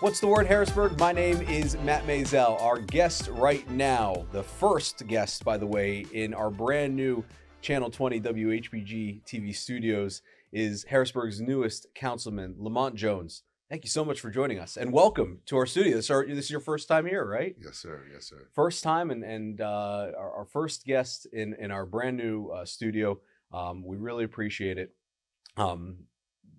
What's the word, Harrisburg? My name is Matt Maisel. Our guest right now, the first guest, by the way, in our brand new Channel 20 WHBG-TV studios is Harrisburg's newest councilman, Lamont Jones. Thank you so much for joining us, and welcome to our studio. This is your first time here, right? Yes, sir. Yes, sir. First time, and our first guest in our brand new studio. We really appreciate it.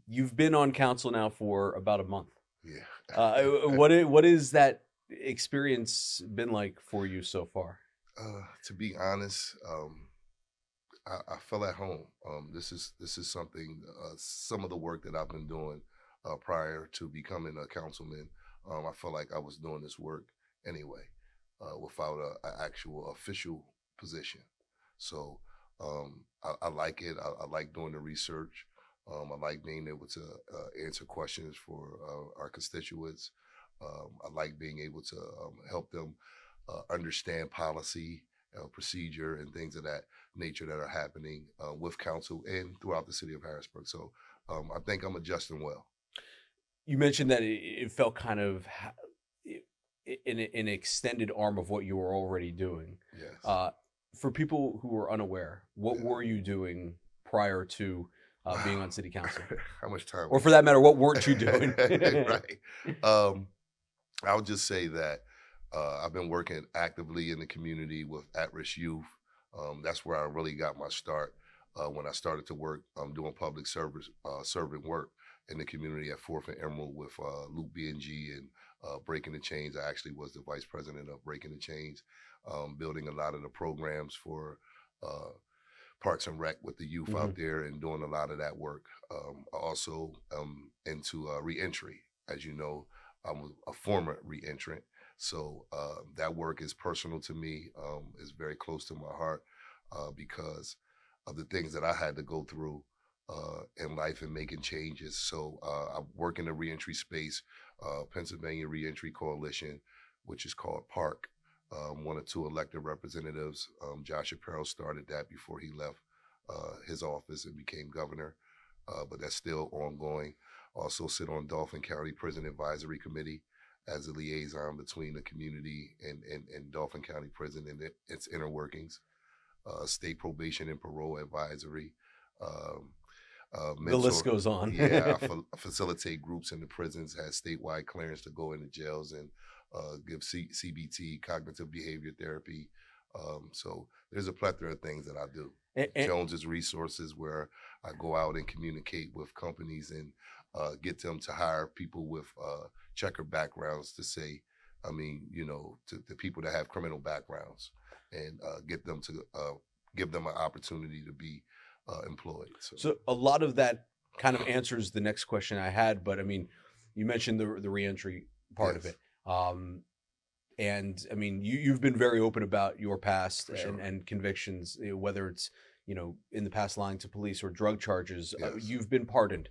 You've been on council now for about a month. Yeah. What is that experience been like for you so far? To be honest, I felt at home. This is something. Some of the work that I've been doing prior to becoming a councilman, I felt like I was doing this work anyway, without an actual official position. So I like it. I like doing the research. I like being able to answer questions for our constituents. I like being able to help them understand policy, procedure, and things of that nature that are happening with council and throughout the city of Harrisburg. So I think I'm adjusting well. You mentioned that it felt kind of an extended arm of what you were already doing. Yes. For people who are unaware, what were you doing prior to being on city council? How much time? Or for that matter, what weren't you doing? Right. I would just say that I've been working actively in the community with at-risk youth. That's where I really got my start when I started to work doing public service, serving work in the community at 4th and Emerald with Luke B&G and Breaking the Chains. I actually was the vice president of Breaking the Chains, building a lot of the programs for Parks and Rec with the youth out there and doing a lot of that work. Also into reentry. As you know, I'm a former reentrant, so that work is personal to me. It's very close to my heart because of the things that I had to go through in life and making changes. So I work in the reentry space, Pennsylvania Reentry Coalition, which is called PARC. One or two elected representatives. Josh Apparel started that before he left his office and became governor, but that's still ongoing. Also sit on Dauphin County Prison Advisory Committee as a liaison between the community and Dauphin County Prison and its inner workings. State Probation and Parole Advisory. The list goes on. Yeah, I facilitate groups in the prisons, has statewide clearance to go into jails and give CBT, cognitive behavior therapy. So there's a plethora of things that I do. Jones's Resources, where I go out and communicate with companies and get them to hire people with checker backgrounds to say, I mean, you know, to people that have criminal backgrounds and get them to give them an opportunity to be employed. So a lot of that kind of answers the next question I had, but I mean, you mentioned the reentry part of it. And I mean, you've been very open about your past and convictions, whether it's, you know, in the past lying to police or drug charges. You've been pardoned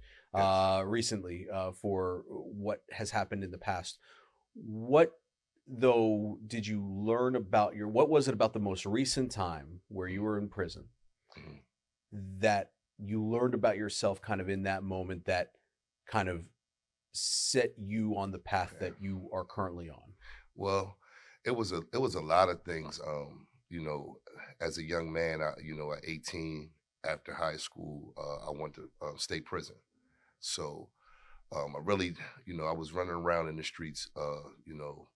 recently for what has happened in the past. What, though, did you learn about what was it about the most recent time where you were in prison that you learned about yourself kind of in that moment that kind of set you on the path that you are currently on? Well, it was a lot of things. You know, as a young man, you know, at 18 after high school, I went to state prison. So I really, you know, I was running around in the streets, you know,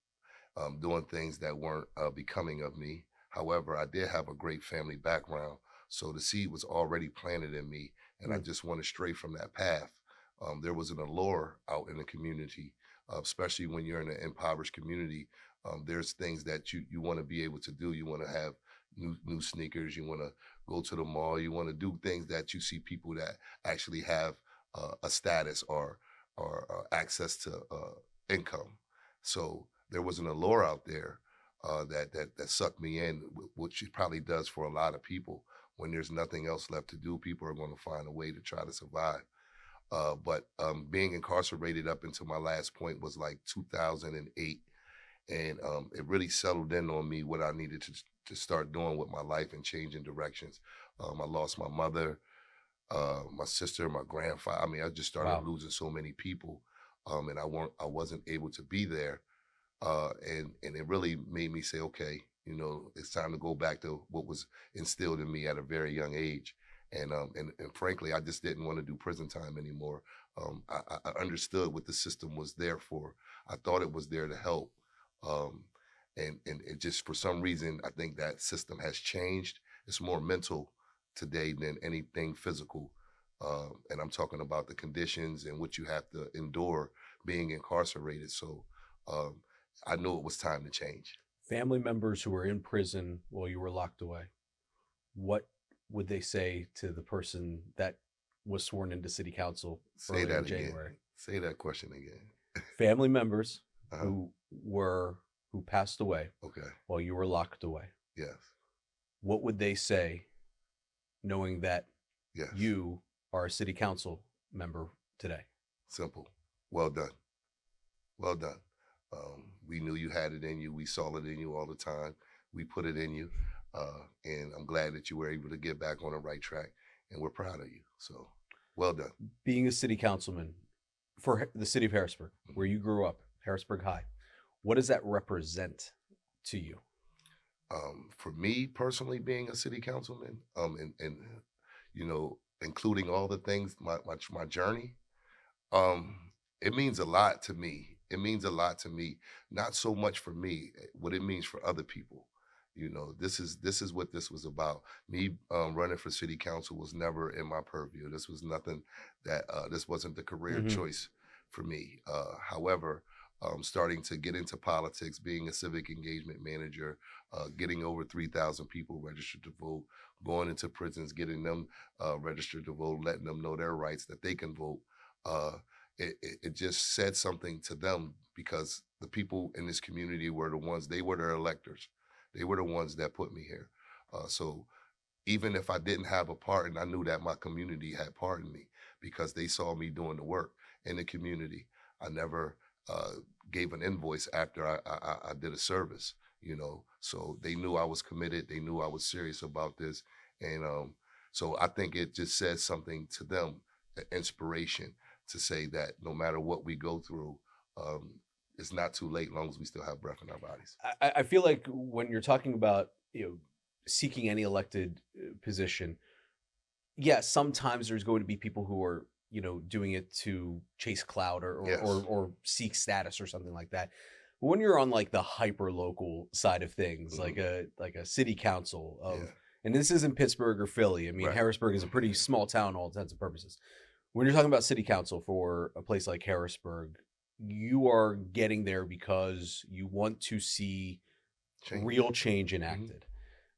doing things that weren't becoming of me. However, I did have a great family background, so the seed was already planted in me, and I just went astray from that path. There was an allure out in the community, especially when you're in an impoverished community. There's things that you want to be able to do. You want to have new sneakers. You want to go to the mall. You want to do things that you see people that actually have a status or access to income. So there was an allure out there that sucked me in, which it probably does for a lot of people. When there's nothing else left to do, people are going to find a way to try to survive. But being incarcerated up until my last point was like 2008. And it really settled in on me what I needed to start doing with my life and changing directions. I lost my mother, my sister, my grandfather. I mean, I just started losing so many people. and I wasn't able to be there, and it really made me say, okay, it's time to go back to what was instilled in me at a very young age. And frankly, I just didn't want to do prison time anymore. I understood what the system was there for. I thought it was there to help. And it just, for some reason, I think that system has changed. It's more mental today than anything physical. And I'm talking about the conditions and what you have to endure being incarcerated. So I knew it was time to change. Family members who were in prison while you were locked away, what would they say to the person that was sworn into city council Say early that in again. January? Say that question again. Family members Uh-huh. who passed away Okay. while you were locked away. Yes. What would they say knowing that Yes. you are a city council member today? Simple. Well done. Well done. We knew you had it in you. We saw it in you all the time. We put it in you. And I'm glad that you were able to get back on the right track. And we're proud of you. So well done. Being a city councilman for the city of Harrisburg, where you grew up, Harrisburg High, what does that represent to you? For me personally, being a city councilman, and including all the things, my journey, it means a lot to me. It means a lot to me, not so much for me, what it means for other people. This is what this was about. Me running for city council was never in my purview. This was nothing that this wasn't the career choice for me. However, starting to get into politics, being a civic engagement manager, getting over 3,000 people registered to vote, going into prisons, getting them registered to vote, letting them know their rights, that they can vote. It just said something to them, because the people in this community were the ones, they were their electors. They were the ones that put me here. So even if I didn't have a pardon, I knew that my community had pardoned me, because they saw me doing the work in the community. I never gave an invoice after I did a service, so they knew I was committed. They knew I was serious about this. And so I think it just says something to them, inspiration, to say that no matter what we go through, it's not too late, as long as we still have breath in our bodies. I feel like when you're talking about seeking any elected position, yes, sometimes there's going to be people who are doing it to chase clout or seek status or something like that. But when you're on like the hyper local side of things, like a city council of, and this isn't Pittsburgh or Philly. I mean, Harrisburg is a pretty small town, all intents and purposes. When you're talking about city council for a place like Harrisburg, you are getting there because you want to see real change enacted.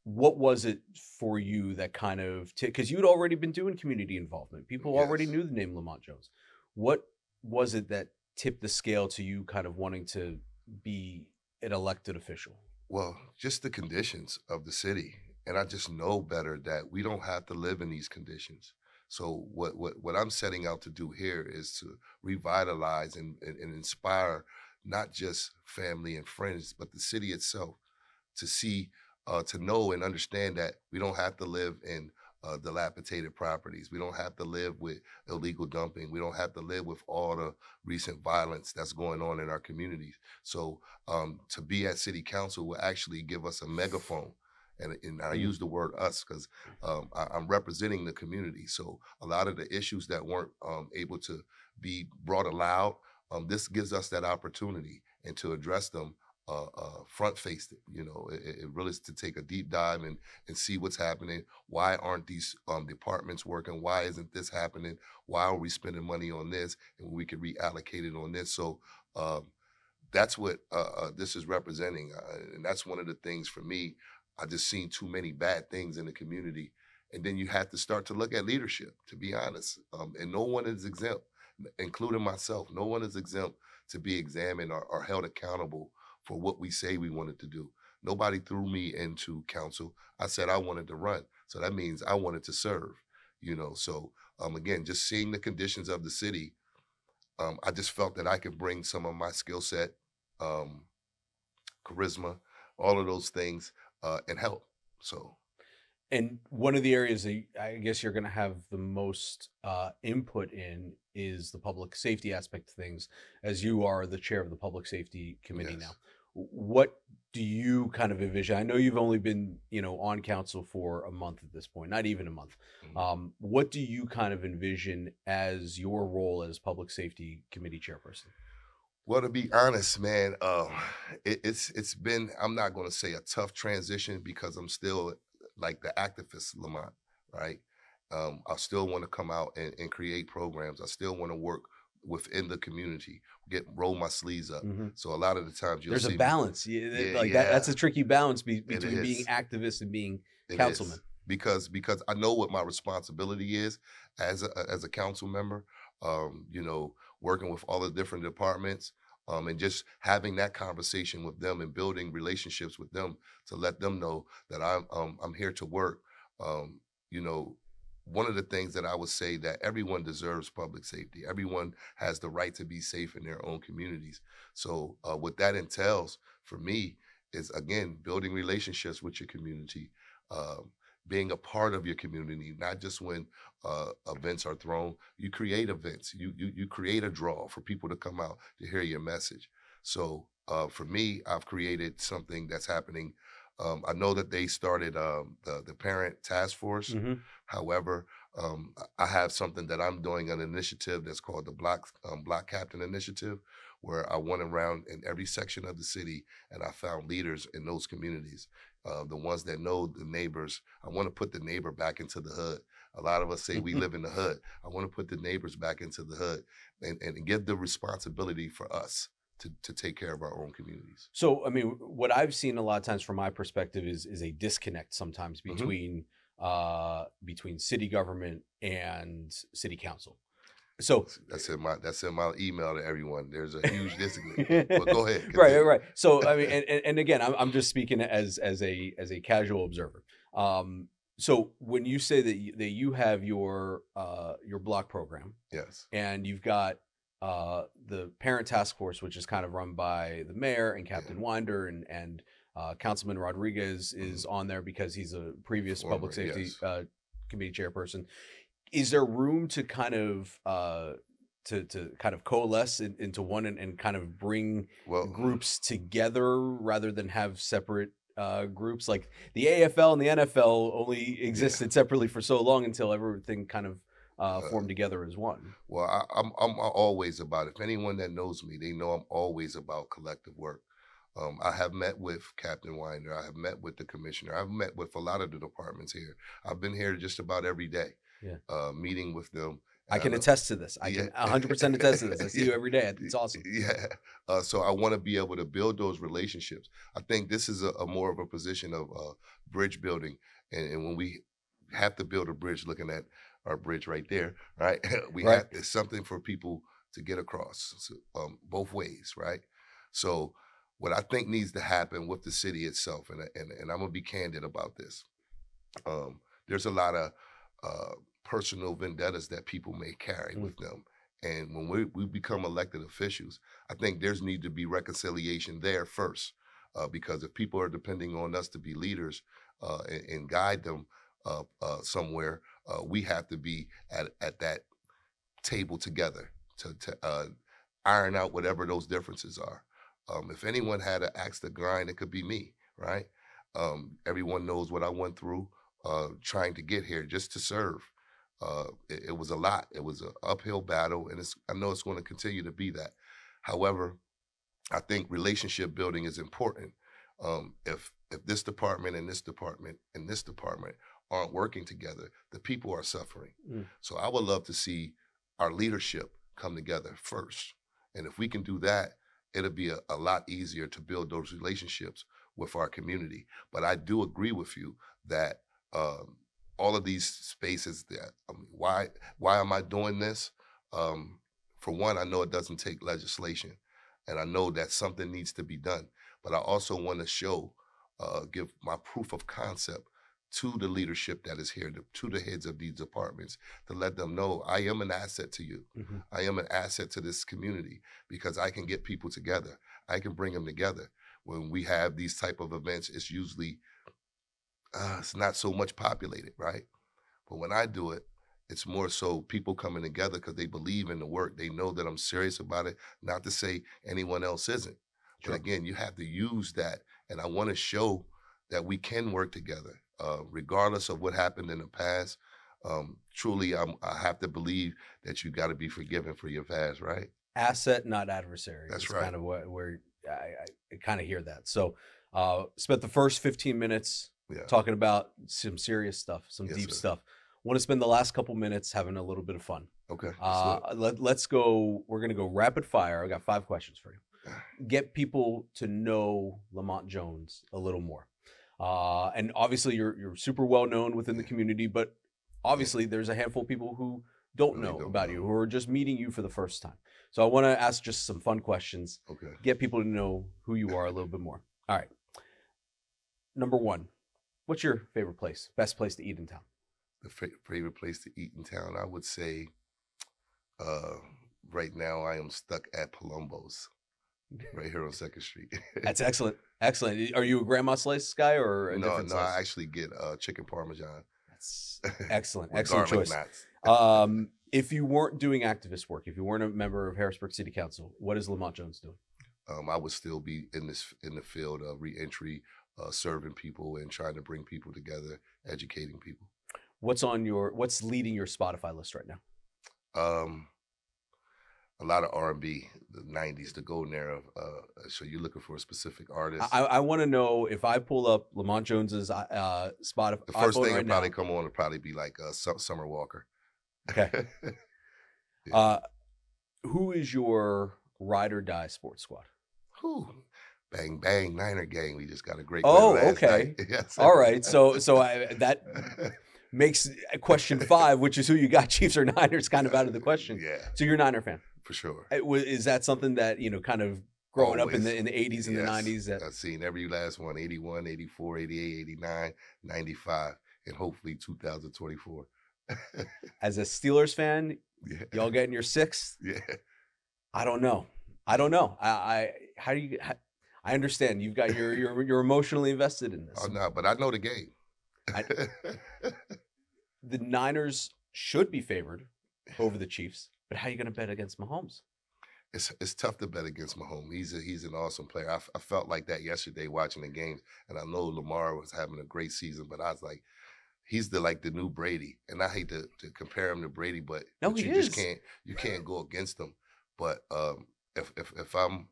What was it for you that kind of, because you'd already been doing community involvement. People already knew the name Lamont Jones. What was it that tipped the scale to you kind of wanting to be an elected official? Well, just the conditions of the city. And I just know better that we don't have to live in these conditions. So what I'm setting out to do here is to revitalize and inspire not just family and friends, but the city itself, to see, to know and understand that we don't have to live in dilapidated properties. We don't have to live with illegal dumping. We don't have to live with all the recent violence that's going on in our communities. So to be at city council will actually give us a megaphone. And I use the word us because I'm representing the community. So a lot of the issues that weren't able to be brought aloud, this gives us that opportunity, and to address them front-faced. It really is to take a deep dive and see what's happening. Why aren't these departments working? Why isn't this happening? Why are we spending money on this and we could reallocate it on this? So that's what this is representing. And that's one of the things for me. I just seen too many bad things in the community. And then you have to start to look at leadership, to be honest. And no one is exempt, including myself. No one is exempt to be examined or held accountable for what we say we wanted to do. Nobody threw me into council. I said I wanted to run. So that means I wanted to serve, So again, just seeing the conditions of the city, I just felt that I could bring some of my skill set, charisma, all of those things, and help. So And one of the areas that I guess you're going to have the most input in is the public safety aspect of things, as you are the chair of the public safety committee now. Yes. What do you kind of envision? I know you've only been, on council for a month at this point, not even a month. What do you kind of envision as your role as public safety committee chairperson? Well, to be honest, man, it's been, I'm not going to say a tough transition because I'm still like the activist Lamont, right? I still want to come out and create programs. I still want to work within the community, roll my sleeves up. So a lot of the times There's see a balance. That's a tricky balance between being activist and being councilman. Because I know what my responsibility is as a council member. Working with all the different departments, and just having that conversation with them and building relationships with them to let them know that I'm here to work. One of the things that I would say that everyone deserves public safety. Everyone has the right to be safe in their own communities. So what that entails for me is, again, building relationships with your community, being a part of your community, not just when events are thrown. You create events. You create a draw for people to come out to hear your message. So for me, I've created something that's happening. I know that they started the parent task force. However, I have something that I'm doing, an initiative that's called the Block Captain Initiative, where I went around in every section of the city and I found leaders in those communities, the ones that know the neighbors. I want to put the neighbor back into the hood. A lot of us say we live in the hood. I want to put the neighbors back into the hood and give the responsibility for us to take care of our own communities. So, I mean, what I've seen a lot of times from my perspective is a disconnect sometimes between city government and city council. So that's in my email to everyone. There's a huge disconnect. But go ahead. Right. So I mean, and again, I'm just speaking as a casual observer. So when you say that you have your block program, yes, and you've got the parent task force, which is kind of run by the mayor and Captain Winder, and Councilman Rodriguez is on there because he's a previous public safety committee chairperson. Is there room to kind of to kind of coalesce into one and kind of bring groups together rather than have separate groups? Like the AFL and the NFL only existed separately for so long until everything kind of formed together as one. Well, I'm always about it. If anyone that knows me, they know I'm always about collective work. I have met with Captain Winder. I have met with the commissioner. I've met with a lot of the departments here. I've been here just about every day, meeting with them. I can attest to this. I can 100% attest to this. I see you every day. It's awesome. Yeah. So I want to be able to build those relationships. I think this is a more of a position of bridge building. And when we have to build a bridge, looking at our bridge right there, right? It's something for people to get across, both ways, right? So what I think needs to happen with the city itself, and I'm gonna be candid about this. There's a lot of personal vendettas that people may carry with them, and when we become elected officials, I think there's need to be reconciliation there first, because if people are depending on us to be leaders and guide them somewhere, we have to be at that table together to iron out whatever those differences are. If anyone had an axe to grind, it could be me, right? Everyone knows what I went through trying to get here just to serve. It was a lot. It was an uphill battle, and I know it's going to continue to be that. However, I think relationship building is important. If this department and this department and this department aren't working together, the people are suffering. So I would love to see our leadership come together first. And if we can do that, it'll be a lot easier to build those relationships with our community. But I do agree with you that all of these spaces that, why am I doing this? For one, I know it doesn't take legislation, and I know that something needs to be done. But I also want to give my proof of concept to the leadership that is here, to the heads of these departments, to let them know I am an asset to you. I am an asset to this community because I can get people together. I can bring them together. When we have these type of events, it's usually it's not so much populated, right? But when I do it, it's more so people coming together because they believe in the work. They know that I'm serious about it. Not to say anyone else isn't. But again, you have to use that. And I want to show that we can work together, regardless of what happened in the past. Truly, I have to believe that you got to be forgiven for your past, right? Asset, not adversary. That's right. Kind of where I kind of hear that. So spent the first 15 minutes talking about some serious stuff, some deep stuff. Want to spend the last couple minutes having a little bit of fun. Okay. Let's go. We're going to go rapid fire. I got 5 questions for you. Get people to know Lamont Jones a little more. And obviously you're super well known within the community, but obviously there's a handful of people who don't know about you, who are just meeting you for the first time. So I want to ask just some fun questions. Okay. Get people to know who you are a little bit more. All right. Number 1, what's your favorite place, best place to eat in town? The favorite place to eat in town, I would say, right now I am stuck at Palumbo's, right here on 2nd Street. That's excellent. Excellent. Are you a grandma slice guy or a different slice? I actually get chicken parmesan. That's excellent. With Excellent choice. Nuts. If you weren't doing activist work, if you weren't a member of Harrisburg City Council, what is Lamont Jones doing? I would still be in the field of reentry, serving people and trying to bring people together, educating people. What's leading your Spotify list right now? A lot of R&B, the 90s, the golden era. So you're looking for a specific artist? I want to know, if I pull up Lamont Jones's Spotify. The first thing that'll probably come on will probably be like Summer Walker. Okay. Who is your ride or die sports squad? Whew. Bang, bang, Niner gang. We just got a great win last okay. night. Yes. All right. So that makes question 5, which is who you got, Chiefs or Niners, kind of out of the question. Yeah. So you're a Niner fan? For sure. Is that something that, kind of growing up in the 80s and the 90s? I've seen every last one, 81, 84, 88, 89, 95, and hopefully 2024. As a Steelers fan, y'all getting your 6th? Yeah. I don't know. I understand you've got you're emotionally invested in this. Oh no, but I know the game. The Niners should be favored over the Chiefs, but how are you going to bet against Mahomes? It's tough to bet against Mahomes. He's an awesome player. I felt like that yesterday watching the games, and I know Lamar was having a great season, but I was like, he's the new Brady, and I hate to compare him to Brady, but you can't go against him. But if I'm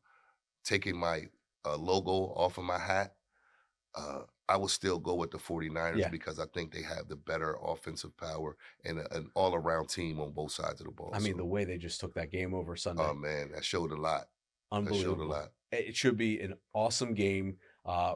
taking my logo off of my hat, I will still go with the 49ers because I think they have the better offensive power and an all-around team on both sides of the ball. I mean, the way they just took that game over Sunday. Oh, man, that showed a lot. Unbelievable. That showed a lot. It should be an awesome game.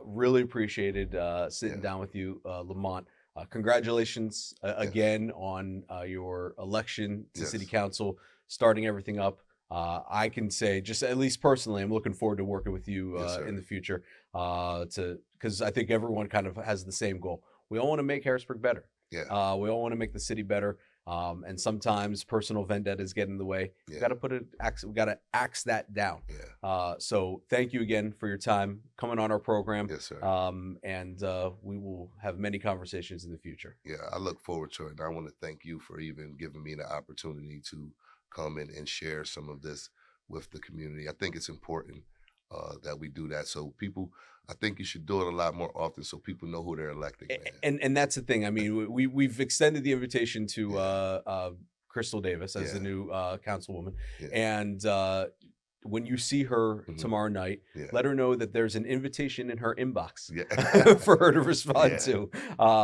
Really appreciated sitting down with you, Lamont. Congratulations again on your election to City Council, starting everything up. I can say, just at least personally, I'm looking forward to working with you in the future, because I think everyone kind of has the same goal. We all want to make Harrisburg better. We all want to make the city better. And sometimes personal vendettas get in the way. We got to axe that down. So thank you again for your time coming on our program. Yes, sir. And we will have many conversations in the future. Yeah, I look forward to it. And I want to thank you for even giving me the opportunity to come in and share some of this with the community. I think it's important that we do that. So people, I think you should do it a lot more often so people know who they're electing. And that's the thing. I mean, we've extended the invitation to Crystal Davis as the new councilwoman. And when you see her tomorrow night, let her know that there's an invitation in her inbox for her to respond to,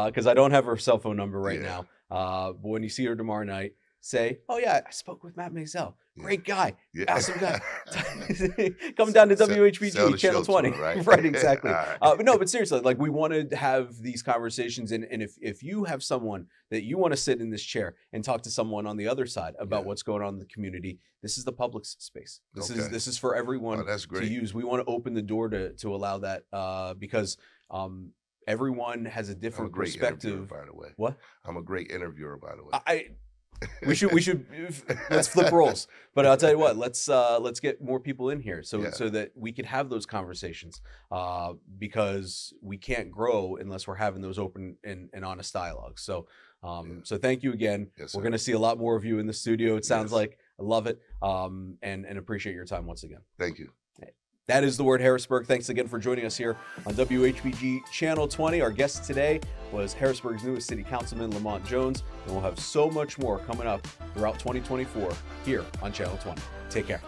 because I don't have her cell phone number right now. But when you see her tomorrow night, say, "Oh yeah, I spoke with Matt Maisel. Great guy, awesome guy. Come down to WHBG Channel 20." Right, exactly. But no, but seriously, like, we want to have these conversations, and if you have someone that you want to sit in this chair and talk to someone on the other side about what's going on in the community, this is the public space. This is for everyone to use. We want to open the door to allow that, because everyone has a different perspective. By the way, what? I'm a great interviewer, by the way. We should let's flip roles. But I'll tell you what, let's get more people in here so that we can have those conversations, because we can't grow unless we're having those open and honest dialogues. So so thank you again. Yes, we're going to see a lot more of you in the studio. It sounds Yes. like. I love it. And appreciate your time once again. Thank you. That is The Word Harrisburg. Thanks again for joining us here on WHBG Channel 20. Our guest today was Harrisburg's newest City Councilman, Lamont Jones. And we'll have so much more coming up throughout 2024 here on Channel 20. Take care.